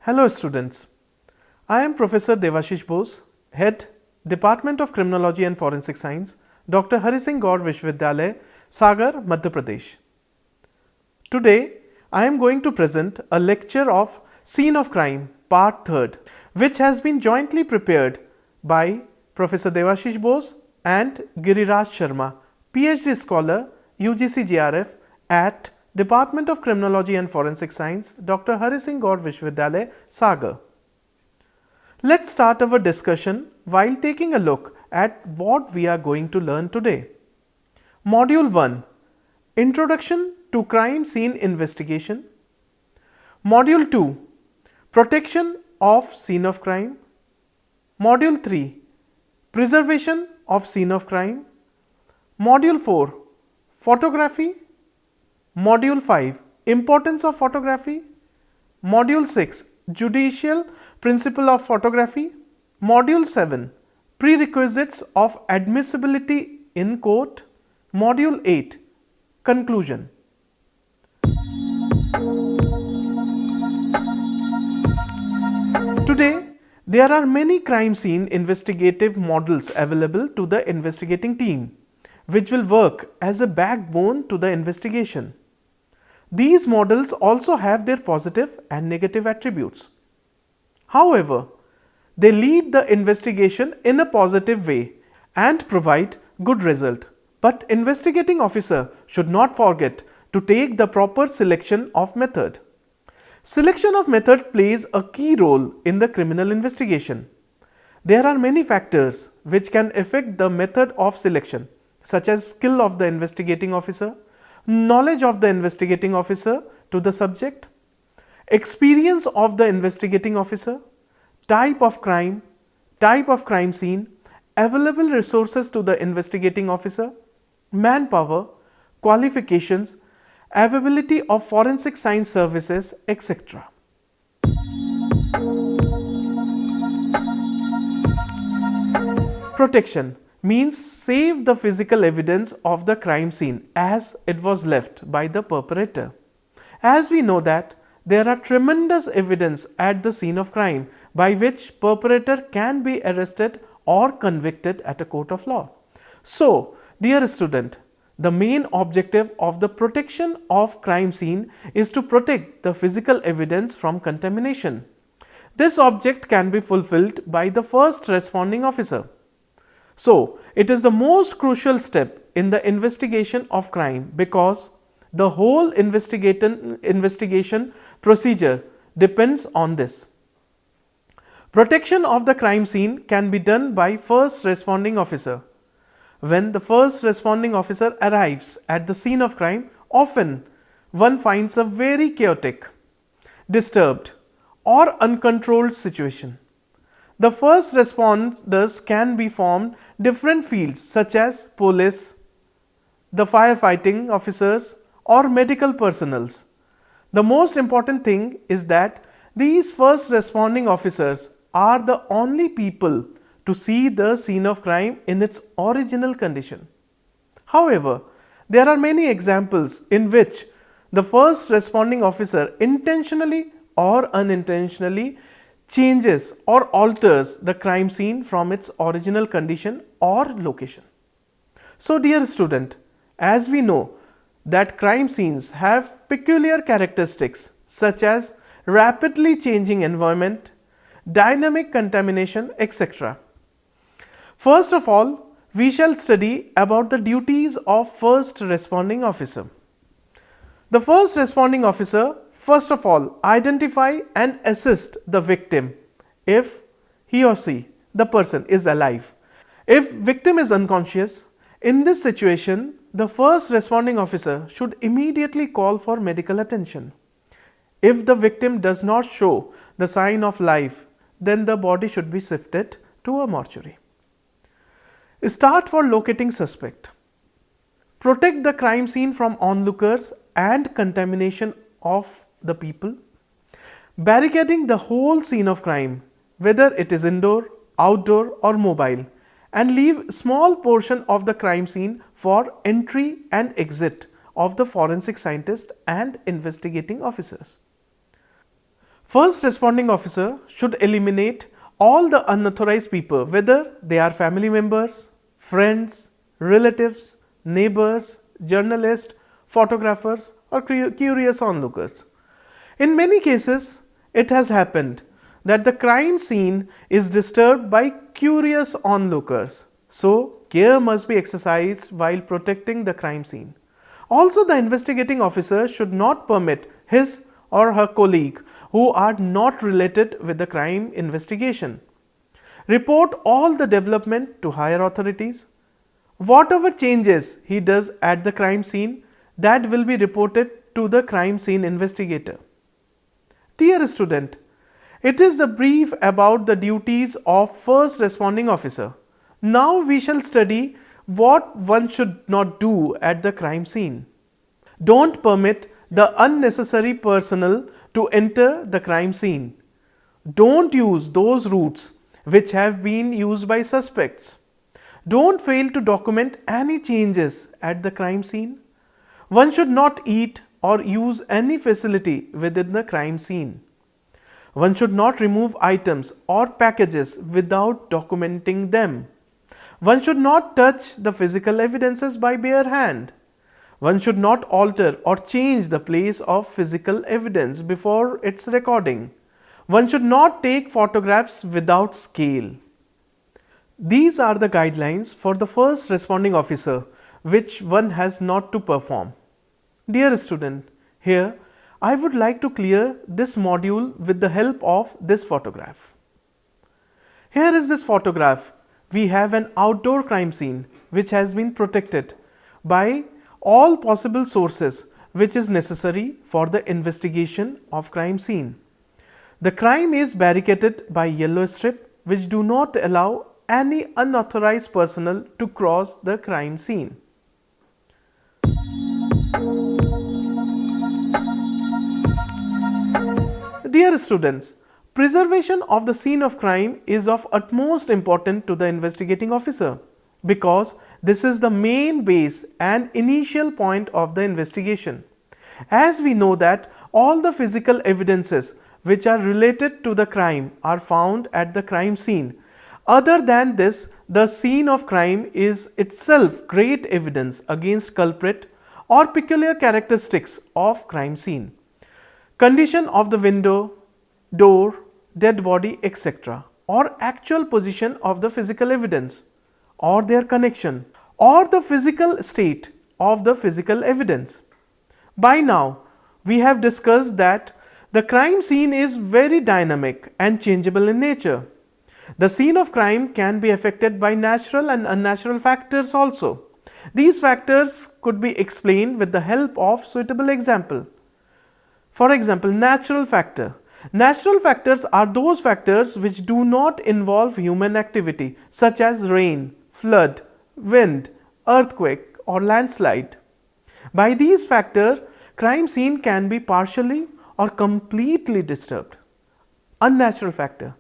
Hello students, I am Professor Devashish Bose, Head, Department of Criminology and Forensic Science, Dr. Hari Singh Gaur Vishwavidyalaya, Sagar, Madhya Pradesh. Today, I am going to present a lecture of Scene of Crime, Part 3rd, which has been jointly prepared by Professor Devashish Bose and Giriraj Sharma, PhD scholar, UGC JRF at Department of Criminology and Forensic Science, Dr. Hari Singh Gaur Vishwavidyalaya, Sagar. Let's start our discussion while taking a look at what we are going to learn today. Module 1, Introduction to Crime Scene Investigation. Module 2, Protection of Scene of Crime. Module 3, Preservation of Scene of Crime. Module 4, Photography. Module 5, Importance of Photography. Module 6, Judicial Principle of Photography. Module 7, Prerequisites of Admissibility in Court. Module 8, Conclusion. Today, there are many crime scene investigative models available to the investigating team, which will work as a backbone to the investigation. These models also have their positive and negative attributes. However, they lead the investigation in a positive way and provide good result. But investigating officer should not forget to take the proper selection of method. Selection of method plays a key role in the criminal investigation. There are many factors which can affect the method of selection, such as skill of the investigating officer, knowledge of the investigating officer to the subject, experience of the investigating officer, type of crime scene, available resources to the investigating officer, manpower, qualifications, availability of forensic science services, etc. Protection means save the physical evidence of the crime scene as it was left by the perpetrator. As we know that there are tremendous evidence at the scene of crime by which perpetrator can be arrested or convicted at a court of law. So, dear student, the main objective of the protection of crime scene is to protect the physical evidence from contamination. This object can be fulfilled by the first responding officer. So, it is the most crucial step in the investigation of crime because the whole investigation procedure depends on this. Protection of the crime scene can be done by first responding officer. When the first responding officer arrives at the scene of crime, often one finds a very chaotic, disturbed or uncontrolled situation. The first responders can be from different fields such as police, the firefighting officers or medical personnels. The most important thing is that these first responding officers are the only people to see the scene of crime in its original condition. However, there are many examples in which the first responding officer intentionally or unintentionally changes or alters the crime scene from its original condition or location. So, dear student, as we know that crime scenes have peculiar characteristics such as rapidly changing environment, dynamic contamination, etc. First of all, we shall study about the duties of first responding officer. The first responding officer first of all identify and assist the victim if he or she, the person, is alive. If victim is unconscious, in this situation, the first responding officer should immediately call for medical attention. If the victim does not show the sign of life, then the body should be shifted to a mortuary. Start for locating suspect. Protect the crime scene from onlookers and contamination of the people. Barricading the whole scene of crime, whether it is indoor, outdoor or mobile, and leave small portion of the crime scene for entry and exit of the forensic scientist and investigating officers. First responding officer should eliminate all the unauthorized people, whether they are family members, friends, relatives, neighbors, journalists, photographers, or curious onlookers. In many cases, it has happened that the crime scene is disturbed by curious onlookers. So, care must be exercised while protecting the crime scene. Also, the investigating officer should not permit his or her colleague who are not related with the crime investigation. Report all the development to higher authorities. Whatever changes he does at the crime scene, that will be reported to the crime scene investigator. Dear student, it is the brief about the duties of first responding officer. Now we shall study what one should not do at the crime scene. Don't permit the unnecessary personnel to enter the crime scene. Don't use those routes which have been used by suspects. Don't fail to document any changes at the crime scene. One should not eat or use any facility within the crime scene. One should not remove items or packages without documenting them. One should not touch the physical evidences by bare hand. One should not alter or change the place of physical evidence before its recording. One should not take photographs without scale. These are the guidelines for the first responding officer which one has not to perform. Dear student, here I would like to clear this module with the help of this photograph. Here is this photograph. We have an outdoor crime scene which has been protected by all possible sources which is necessary for the investigation of crime scene. The crime is barricaded by yellow strip which do not allow any unauthorized personnel to cross the crime scene. Dear students, preservation of the scene of crime is of utmost importance to the investigating officer because this is the main base and initial point of the investigation. As we know that all the physical evidences which are related to the crime are found at the crime scene. Other than this, the scene of crime is itself great evidence against culprit or peculiar characteristics of crime scene. Condition of the window, door, dead body, etc. or actual position of the physical evidence or their connection or the physical state of the physical evidence. By now, we have discussed that the crime scene is very dynamic and changeable in nature. The scene of crime can be affected by natural and unnatural factors also. These factors could be explained with the help of suitable example. For example, natural factor. Natural factors are those factors which do not involve human activity such as rain, flood, wind, earthquake or landslide. By these factors, crime scene can be partially or completely disturbed. Unnatural factor.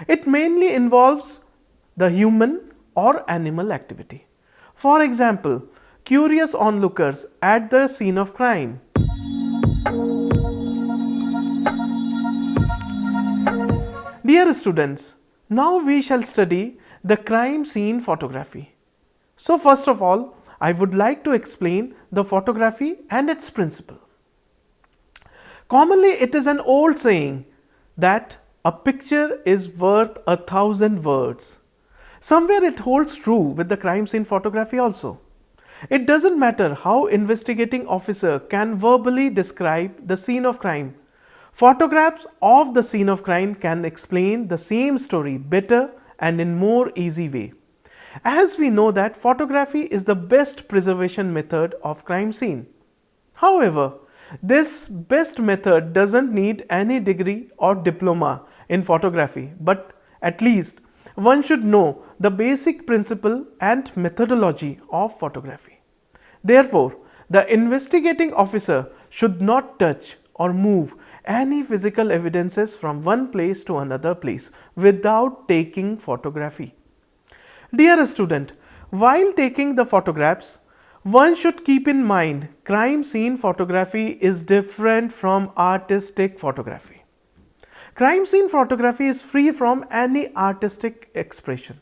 It mainly involves the human or animal activity. For example, curious onlookers at the scene of crime. Dear students, now we shall study the crime scene photography. So first of all, I would like to explain the photography and its principle. Commonly, it is an old saying that a picture is worth 1,000 words. Somewhere it holds true with the crime scene photography also. It doesn't matter how investigating officer can verbally describe the scene of crime. Photographs of the scene of crime can explain the same story better and in more easy way. As we know that photography is the best preservation method of crime scene. However, this best method doesn't need any degree or diploma in photography, but at least one should know the basic principle and methodology of photography. Therefore, the investigating officer should not touch or move any physical evidences from one place to another place without taking photography. Dear student, while taking the photographs, one should keep in mind crime scene photography is different from artistic photography. Crime scene photography is free from any artistic expression.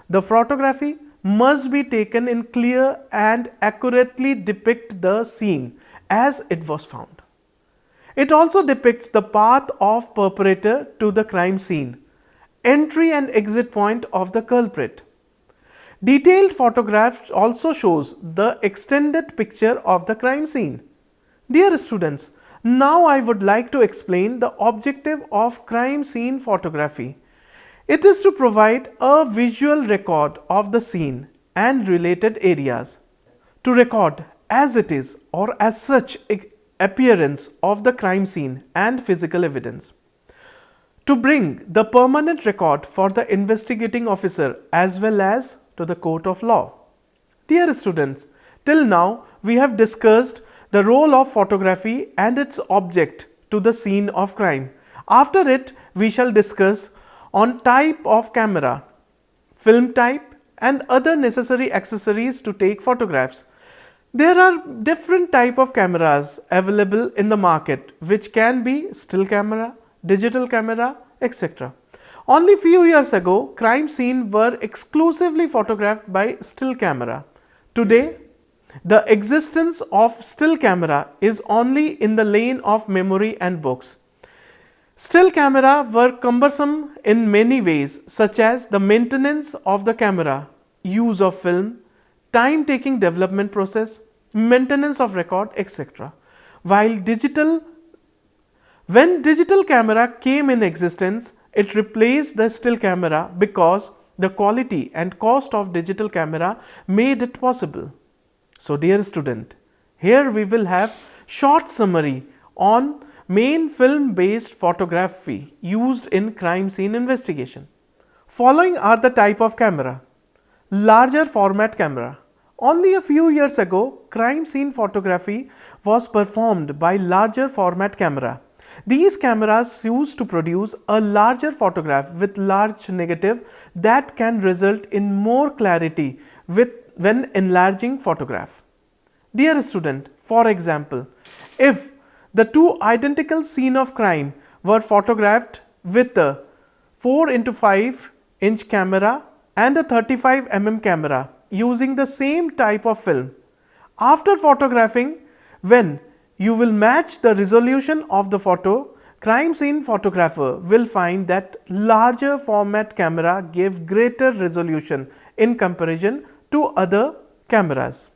The photography must be taken in clear and accurately depict the scene as it was found. It also depicts the path of perpetrator to the crime scene, entry and exit point of the culprit. Detailed photographs also shows the extended picture of the crime scene. Dear students, now I would like to explain the objective of crime scene photography. It is to provide a visual record of the scene and related areas, to record as it is or as such appearance of the crime scene and physical evidence, to bring the permanent record for the investigating officer as well as to the court of law. Dear students, till now we have discussed the role of photography and its object to the scene of crime. After it, we shall discuss on type of camera, film type and other necessary accessories to take photographs. There are different type of cameras available in the market, which can be still camera, digital camera, etc. Only few years ago, crime scenes were exclusively photographed by still camera. Today, the existence of still camera is only in the lane of memory and books. Still camera were cumbersome in many ways, such as the maintenance of the camera, use of film, time-taking development process, maintenance of record, etc. When digital camera came in existence, it replaced the still camera because the quality and cost of digital camera made it possible. So dear student, here we will have short summary on main film based photography used in crime scene investigation. Following are the type of camera. Larger format camera. Only a few years ago, crime scene photography was performed by larger format camera. These cameras used to produce a larger photograph with large negative that can result in more clarity when enlarging photograph. Dear student, for example, if the two identical scene of crime were photographed with a 4x5 inch camera and a 35 mm camera using the same type of film. After photographing, when you will match the resolution of the photo, crime scene photographer will find that larger format camera gave greater resolution in comparison to other cameras.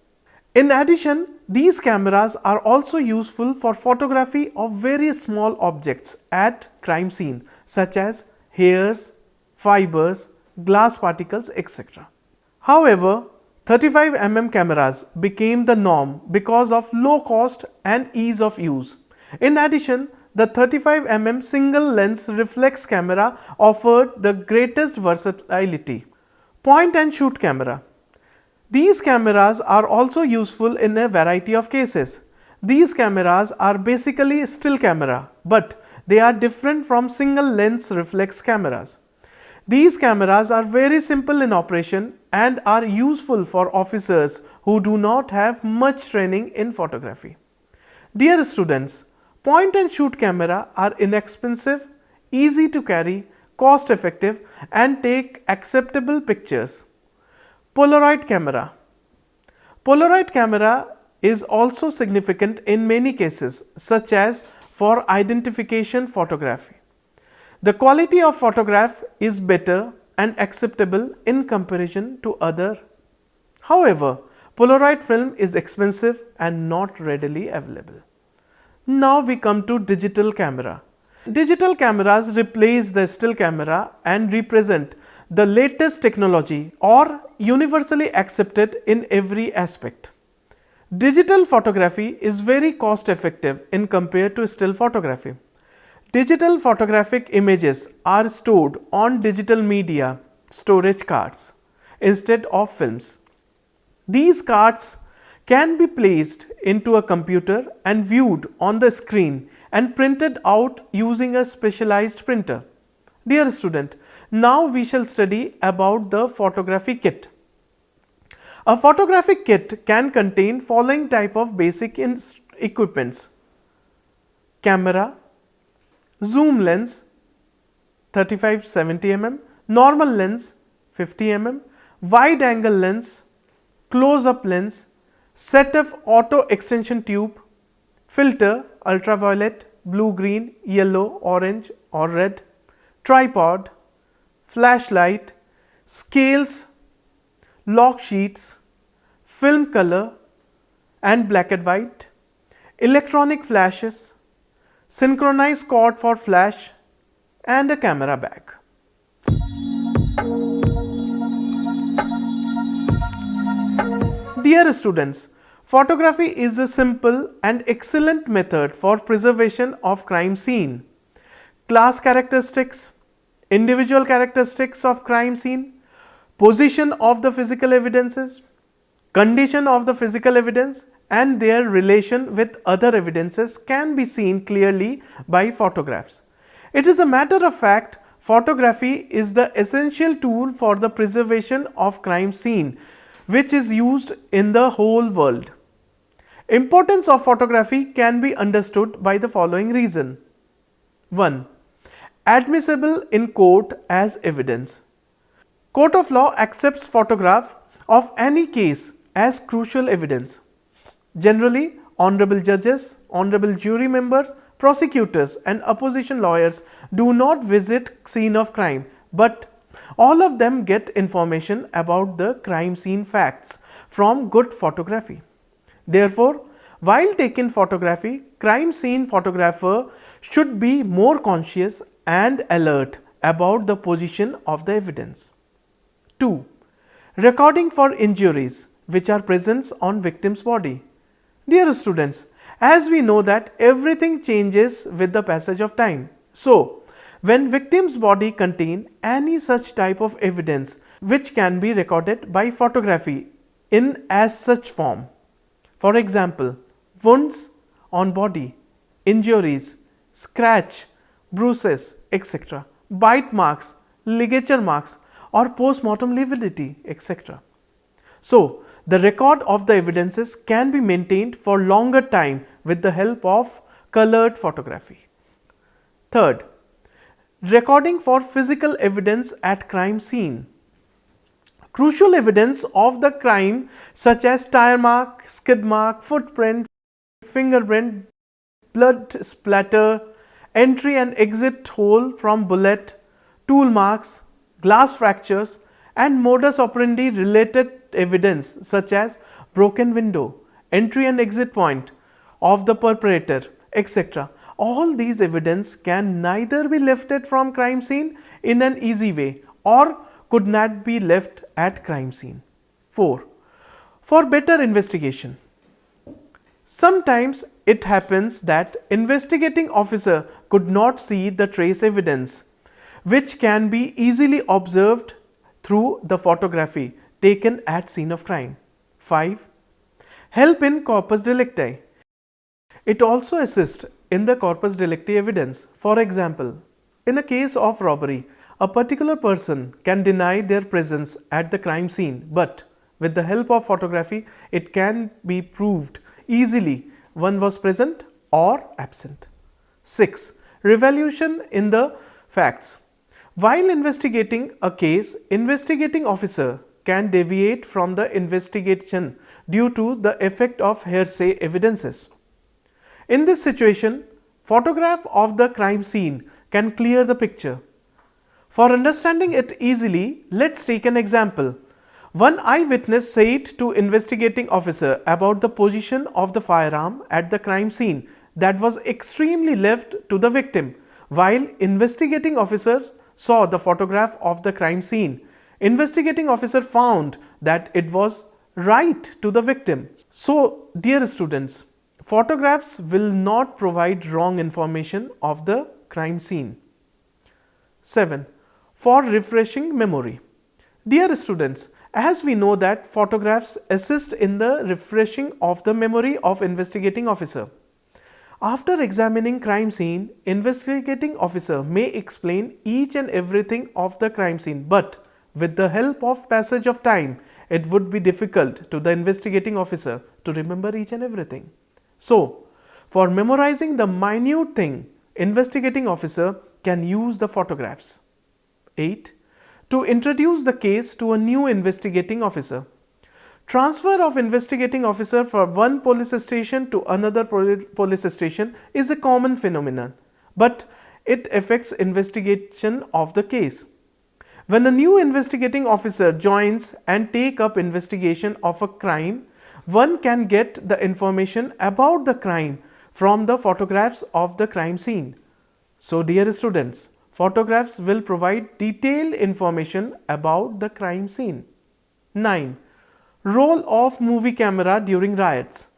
In addition, these cameras are also useful for photography of very small objects at crime scene such as hairs, fibers, glass particles, etc. However, 35 mm cameras became the norm because of low cost and ease of use. In addition, the 35 mm single lens reflex camera offered the greatest versatility. Point and shoot camera. These cameras are also useful in a variety of cases. These cameras are basically still camera, but they are different from single lens reflex cameras. These cameras are very simple in operation and are useful for officers who do not have much training in photography. Dear students, point and shoot camera are inexpensive, easy to carry, cost effective and take acceptable pictures. Polaroid camera. Polaroid camera is also significant in many cases, such as for identification photography. The quality of photograph is better and acceptable in comparison to other. However, Polaroid film is expensive and not readily available. Now we come to digital camera. Digital cameras replace the still camera and represent the latest technology or universally accepted in every aspect. Digital photography is very cost effective in compared to still photography. Digital photographic images are stored on digital media storage cards instead of films. These cards can be placed into a computer and viewed on the screen and printed out using a specialized printer. Dear student, now we shall study about the photography kit. A photographic kit can contain following type of basic equipments: camera, zoom lens, 35-70 mm, normal lens 50 mm, wide angle lens, close up lens, set of auto extension tube, filter ultraviolet, blue, green, yellow, orange or red, tripod, flashlight, scales, log sheets, film color and black and white, electronic flashes, synchronized cord for flash and a camera bag. Dear students, photography is a simple and excellent method for preservation of crime scene. Class characteristics, individual characteristics of crime scene, position of the physical evidences, condition of the physical evidence and their relation with other evidences can be seen clearly by photographs. It is a matter of fact, photography is the essential tool for the preservation of crime scene, which is used in the whole world. Importance of photography can be understood by the following reason. 1. Admissible in court as evidence. Court of law accepts photograph of any case as crucial evidence. Generally, honorable judges, honorable jury members, prosecutors and opposition lawyers do not visit scene of crime, but all of them get information about the crime scene facts from good photography. Therefore, while taking photography, crime scene photographer should be more conscious and alert about the position of the evidence. 2. Recording for injuries which are present on victim's body. Dear students, as we know that everything changes with the passage of time. So, when victim's body contain any such type of evidence which can be recorded by photography in as such form. For example, wounds on body, injuries, scratch, bruises, etc., bite marks, ligature marks or post-mortem lividity, etc. So, the record of the evidences can be maintained for longer time with the help of colored photography. Third, recording for physical evidence at crime scene. Crucial evidence of the crime such as tire mark, skid mark, footprint, fingerprint, blood splatter, entry and exit hole from bullet, tool marks, glass fractures and modus operandi related evidence such as broken window, entry and exit point of the perpetrator, etc. All these evidence can neither be lifted from crime scene in an easy way or could not be left at crime scene. 4. For better investigation. Sometimes it happens that investigating officer could not see the trace evidence which can be easily observed through the photography taken at scene of crime. 5. Help in corpus delicti. It also assists in the corpus delicti evidence. For example, in a case of robbery, a particular person can deny their presence at the crime scene, but with the help of photography, it can be proved easily one was present or absent. 6. Revolution in the facts. While investigating a case, investigating officer can deviate from the investigation due to the effect of hearsay evidences. In this situation, photograph of the crime scene can clear the picture. For understanding it easily, let's take an example. One eyewitness said to investigating officer about the position of the firearm at the crime scene that was extremely left to the victim, while investigating officer saw the photograph of the crime scene. Investigating officer found that it was right to the victim. So, dear students, photographs will not provide wrong information of the crime scene. 7. For refreshing memory. Dear students, as we know that photographs assist in the refreshing of the memory of investigating officer. After examining crime scene, investigating officer may explain each and everything of the crime scene, but with the help of passage of time, it would be difficult to the investigating officer to remember each and everything. So, for memorizing the minute thing, investigating officer can use the photographs. 8. To introduce the case to a new investigating officer. Transfer of investigating officer from one police station to another police station is a common phenomenon, but it affects investigation of the case. When a new investigating officer joins and take up investigation of a crime, one can get the information about the crime from the photographs of the crime scene. So, dear students, photographs will provide detailed information about the crime scene. 9. Role of movie camera during riots.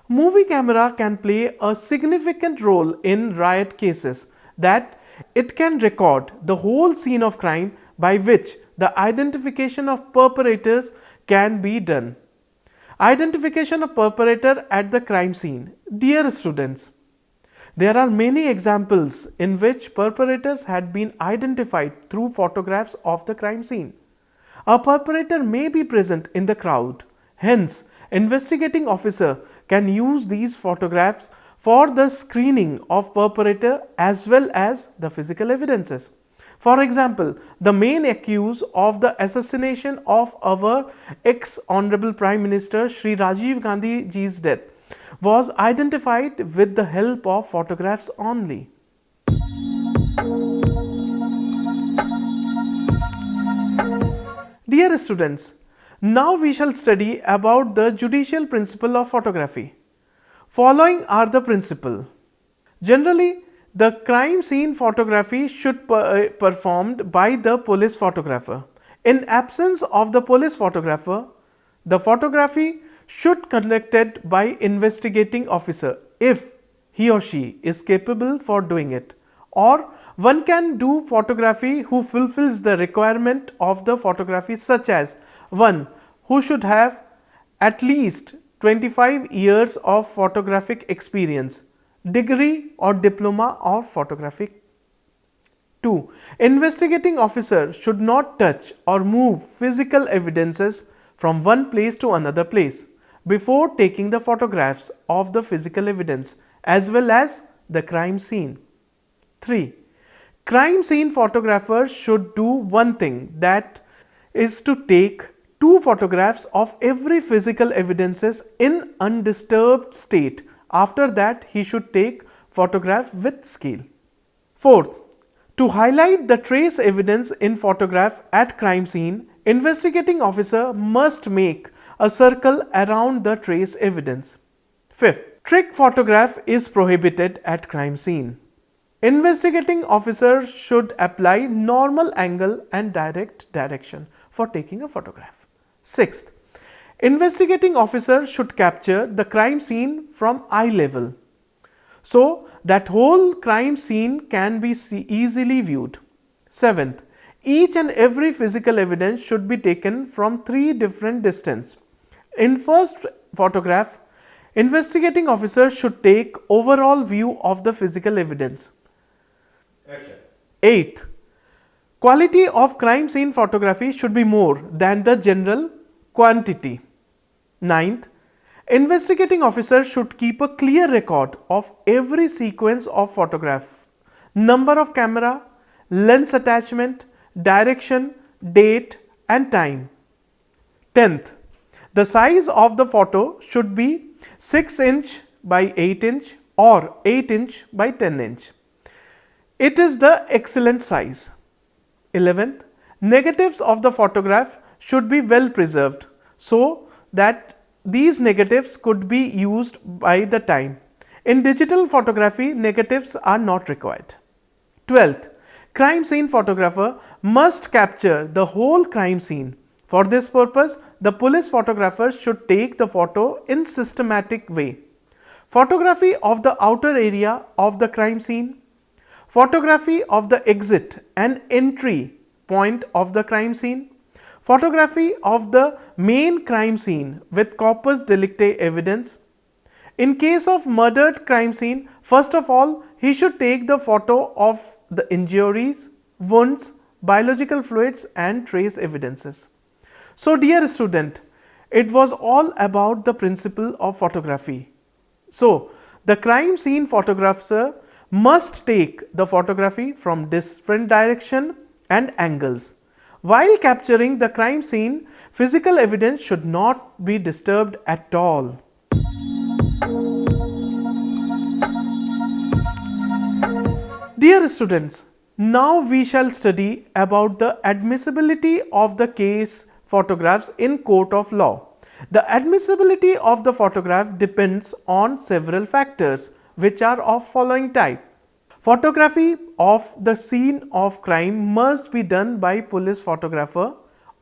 Movie camera can play a significant role in riot cases, that it can record the whole scene of crime, by which the identification of perpetrators can be done. Identification of perpetrator at the crime scene. Dear students, there are many examples in which perpetrators had been identified through photographs of the crime scene. A perpetrator may be present in the crowd. Hence, investigating officer can use these photographs for the screening of perpetrator as well as the physical evidences. For example, the main accused of the assassination of our ex-Honorable Prime Minister Shri Rajiv Gandhi ji's death was identified with the help of photographs only. Dear students, now we shall study about the judicial principle of photography. Following are the principles. Generally, the crime scene photography should be performed by the police photographer. In absence of the police photographer, the photography should be conducted by investigating officer if he or she is capable for doing it, or one can do photography who fulfills the requirement of the photography, such as one who should have at least 25 years of photographic experience, degree or diploma of photographic. 2. Investigating officer should not touch or move physical evidences from one place to another place before taking the photographs of the physical evidence as well as the crime scene. 3. Crime scene photographers should do one thing, that is to take 2 photographs of every physical evidences in undisturbed state. After that, he should take photograph with scale. 4th, to highlight the trace evidence in photograph at crime scene, investigating officer must make a circle around the trace evidence. 5th, trick photograph is prohibited at crime scene. Investigating officer should apply normal angle and direct direction for taking a photograph. 6th, investigating officer should capture the crime scene from eye level, so that whole crime scene can be easily viewed. 7th, each and every physical evidence should be taken from 3 different distances. In first photograph, investigating officer should take overall view of the physical evidence. 8th, quality of crime scene photography should be more than the general quantity. 9th, investigating officer should keep a clear record of every sequence of photograph, number of camera, lens attachment, direction, date and time. 10th, the size of the photo should be 6 inch by 8 inch or 8 inch by 10 inch. It is the excellent size. 11th, negatives of the photograph should be well preserved, so that these negatives could be used by the time. In digital photography, negatives are not required. 12th, crime scene photographer must capture the whole crime scene. For this purpose, the police photographer should take the photo in systematic way. Photography of the outer area of the crime scene, photography of the exit and entry point of the crime scene, photography of the main crime scene with corpus delicti evidence. In case of murdered crime scene, first of all, he should take the photo of the injuries, wounds, biological fluids and trace evidences. So, dear student, it was all about the principle of photography. So, the crime scene photographer must take the photography from different direction and angles. While capturing the crime scene, physical evidence should not be disturbed at all. Dear students, now we shall study about the admissibility of the case photographs in court of law. The admissibility of the photograph depends on several factors, which are of following type. Photography of the scene of crime must be done by police photographer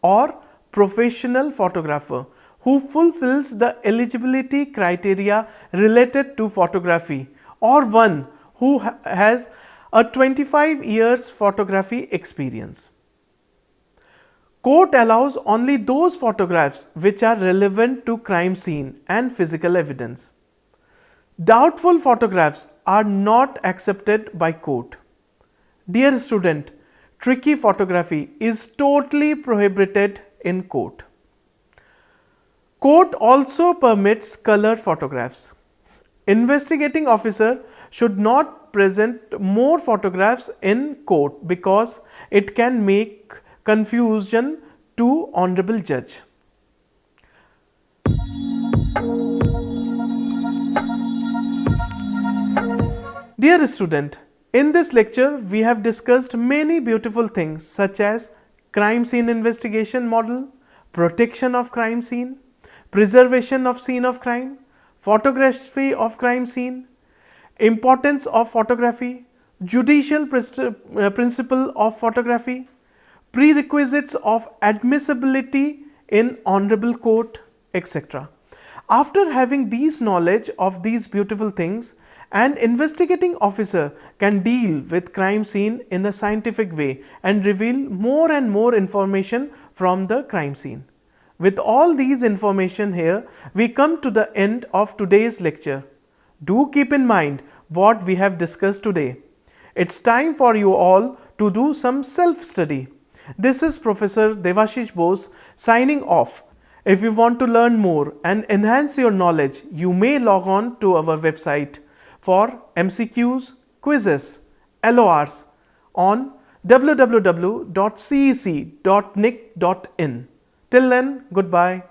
or professional photographer who fulfills the eligibility criteria related to photography, or one who has a 25 years photography experience. Court allows only those photographs which are relevant to crime scene and physical evidence. Doubtful photographs are not accepted by court. Dear student, tricky photography is totally prohibited in court. Court also permits colored photographs. Investigating officer should not present more photographs in court because it can make confusion to honorable judge. Dear student, in this lecture we have discussed many beautiful things such as crime scene investigation model, protection of crime scene, preservation of scene of crime, photography of crime scene, importance of photography, judicial principle of photography, prerequisites of admissibility in honorable court, etc. After having these knowledge of these beautiful things, an investigating officer can deal with crime scene in a scientific way and reveal more and more information from the crime scene. With all these information here, we come to the end of today's lecture. Do keep in mind what we have discussed today. It's time for you all to do some self-study. This is Professor Devashish Bose signing off. If you want to learn more and enhance your knowledge, you may log on to our website for MCQs, quizzes, LORs on www.cec.nic.in. Till then, goodbye.